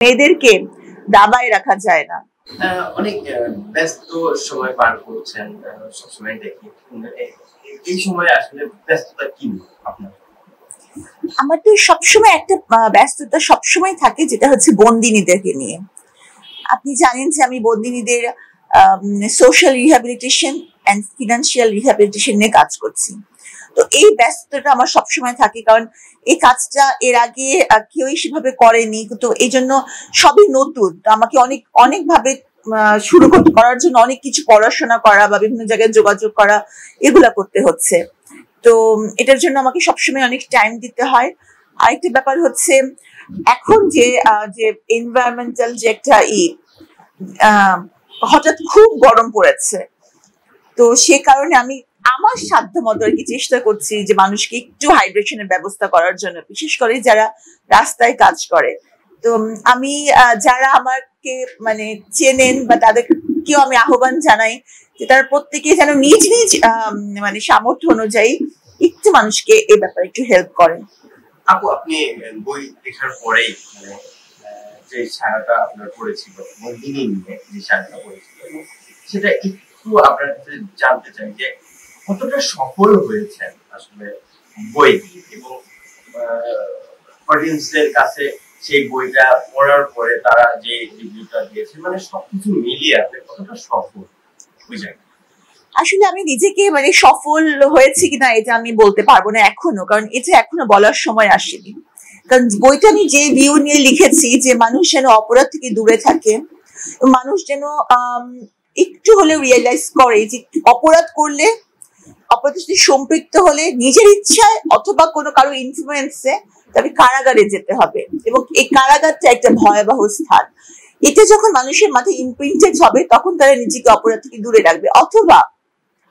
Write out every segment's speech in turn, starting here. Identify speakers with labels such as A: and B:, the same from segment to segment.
A: মেয়েদেরকে দাবায় রাখা যায় না।
B: অনেক ব্যস্ত সময় পার করছেন, সবসময় দেখি। এই সময় আসলে ব্যস্ততা কি আপনার?
A: আমার তো সবসময় একটা ব্যস্ততা সবসময় থাকে, যেটা হচ্ছে বন্দিনীদেরকে নিয়ে। আপনি জানেন যে আমি বন্দিনীদের social rehabilitation and financial rehabilitation নিয়ে কাজ করছি। তো এই ব্যস্ততা আমার সবসময় থাকে, কারণ এই কাজটা এর আগে কেউই সেভাবে করেনি, তো এই জন্য সবই নতুন। তো আমাকে অনেকভাবে শুরু করার জন্য অনেক কিছু পড়াশোনা করা বা বিভিন্ন জায়গায় যোগাযোগ করা, এগুলা করতে হচ্ছে। তো এটার জন্য আমাকে সবসময় অনেক টাইম দিতে হয়। আরেকটা ব্যাপার হচ্ছে, এখন যে এনভায়রনমেন্টাল যে একটা হঠাৎ খুব গরম পড়েছে, তো সে কারণে আমি আমার সাধ্য মতো আর কি চেষ্টা করছি যে মানুষকে একটু হাইড্রেশনের ব্যবস্থা করার জন্য, বিশেষ করে যারা রাস্তায় কাজ করে। তো আমি যারা আমাকে মানে চেনেন বা তাদেরকেও আমি আহ্বান জানাই যে তারা প্রত্যেকে যেন নিজ নিজ মানে সামর্থ্য অনুযায়ী একটু মানুষকে এই ব্যাপারে একটু হেল্প করেন।
B: আপু, আপনি বই লেখার পরেই যে সারাটা আপনার পড়েছিল, বন্দিনী নিয়ে যে সারাটা পড়েছিল, সেটা একটু আপনার কাছে জানতে চাই যে কতটা সফল হয়েছেন আসলে বই দিয়ে, এবং অডিয়েন্সদের কাছে সেই বইটা পড়ার পরে তারা যে রিভিউটা দিয়েছে, মানে সবকিছু মিলিয়ে আপনি কতটা সফল বুঝেন?
A: আসলে আমি নিজেকে মানে সফল হয়েছি কিনা এটা আমি বলতে পারবো না এখনো, কারণ এটা এখনো বলার সময় আসেনি। কারণ বইটা আমি যে ভিউ নিয়ে লিখেছি যে মানুষ যেন অপরাধ থেকে দূরে থাকে, মানুষ যেন একটু হলেও রিয়েলাইজ করে যে অপরাধ করলে, অপরাধের সাথে সম্পৃক্ত হলে নিজের ইচ্ছায় অথবা কোনো কারো ইনফ্লুয়েন্সে তাকে কারাগারে যেতে হবে, এবং এই কারাগারটা একটা ভয়াবহ স্থান। এটা যখন মানুষের মাথায় ইমপ্রিন্টেড হবে, তখন তারা নিজেকে অপরাধ থেকে দূরে রাখবে, অথবা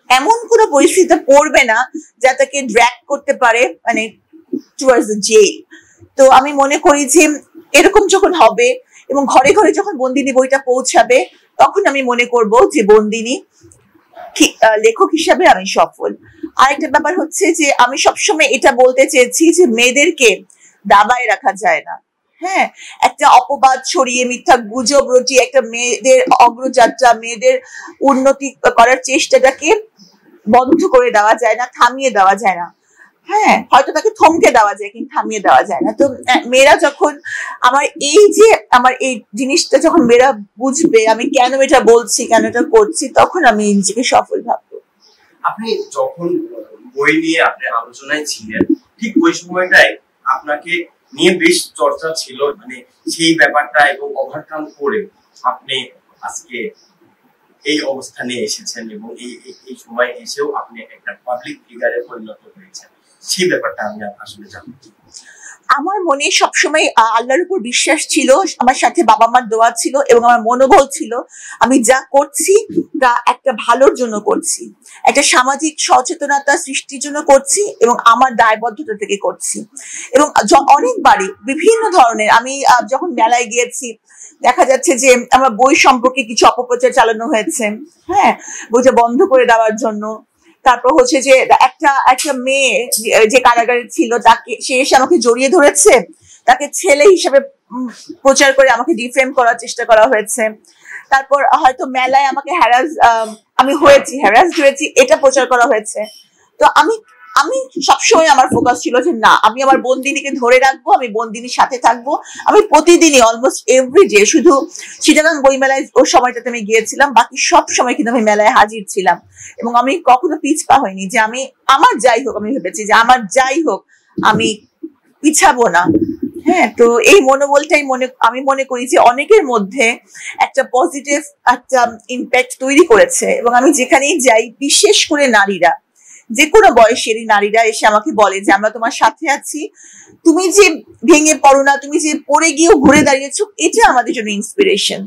A: এমন কোনো পরিস্থিতিতে পড়বে না যা তাকে ড্র্যাগ করতে পারে মানে টুয়ার্ডস দ্য জেল। তো আমি মনে করি যে এরকম যখন হবে এবং ঘরে ঘরে যখন বন্দিনী বইটা পৌঁছাবে, তখন আমি মনে করব যে বন্দিনী লেখক হিসাবে আমি সফল। আরেকটা ব্যাপার হচ্ছে যে আমি সবসময় এটা বলতে চেয়েছি যে মেয়েদেরকে দাবায় রাখা যায় না। হ্যাঁ, একটা অপবাদ ছড়িয়ে, মিথ্যা গুজব রটিয়ে একটা মেয়েদের অগ্রযাত্রা, মেয়েদের উন্নতি করার চেষ্টাটাকে বন্ধ করে দেওয়া যায় না, থামিয়ে দেওয়া যায় না। হ্যাঁ, হয়তো তাকে থমকে দেওয়া যায়, কিন্তু থামিয়ে দেওয়া যায় না। তো মেয়েরা যখন আমার এই জিনিসটা যখন মেয়েরা বুঝবে আমি কেন এটা বলছি, কেন এটা করছি, তখন আমি নিজেকে সফল ভাববো।
B: আপনি যখন বই নিয়ে আপনি আলোচনায় ছিলেন, ঠিক ওই সময়টাই আপনাকে নিয়ে বেশ চর্চা ছিল, মানে সেই ব্যাপারটা, এবং ওভারকাম করে আপনি আজকে এই অবস্থানে এসেছেন, এবং এই সময় এসেও আপনি একটা পাবলিক ফিগারে পরিণত হয়েছেন। সেই ব্যাপারটা আমি আসলে জানতে।
A: আমার মনে সবসময় আল্লাহর উপর বিশ্বাস ছিল, আমার সাথে বাবা মার দোয়া ছিল, এবং আমার মনোবল ছিল আমি যা করছি তা একটা ভালোর জন্য করছি, একটা সামাজিক সচেতনতা সৃষ্টির জন্য করছি, এবং আমার দায়বদ্ধতা থেকে করছি। এবং অনেকবারই বিভিন্ন ধরনের আমি যখন মেলায় গিয়েছি, দেখা যাচ্ছে যে আমার বই সম্পর্কে কিছু অপপ্রচার চালানো হয়েছে। হ্যাঁ, বইটা বন্ধ করে দেওয়ার জন্য। তারপর হচ্ছে যে একটা মেয়ে যে কারাগারে ছিল, তাকে সে এসে আমাকে জড়িয়ে ধরেছে, তাকে ছেলে হিসেবে প্রচার করে আমাকে ডিফেম করার চেষ্টা করা হয়েছে। তারপর হয়তো মেলায় আমাকে আমি হ্যারাসড হয়েছি, এটা প্রচার করা হয়েছে। তো আমি সবসময় আমার ফোকাস ছিল যে না, আমি আমার বন্দিনীকে ধরে রাখবো, আমি বন্দিনীর সাথে থাকবো। আমি প্রতিদিনই অলমোস্ট এভরিডে, শুধু চিটাগাং বইমেলায় ওর সময়টাতে আমি গিয়েছিলাম, বাকি সব সময় কিন্তু আমি মেলায় হাজির ছিলাম, এবং আমি কখনো পিছপা হইনি। যে আমার যাই হোক, আমি ভেবেছি যে আমার যাই হোক আমি পিছাবো না। হ্যাঁ, তো এই মনোবলটাই আমি মনে করি যে অনেকের মধ্যে একটা পজিটিভ একটা ইম্প্যাক্ট তৈরি করেছে। এবং আমি যেখানেই যাই, বিশেষ করে নারীরা, যে কোনো বয়সেরই নারীরা এসে আমাকে বলে যে আমরা তোমার সাথে আছি, তুমি যে ভেঙে পড়ো না, তুমি যে পড়ে গিয়েও ঘুরে দাঁড়িয়েছো, এটা আমাদের জন্য ইন্সপিরেশন।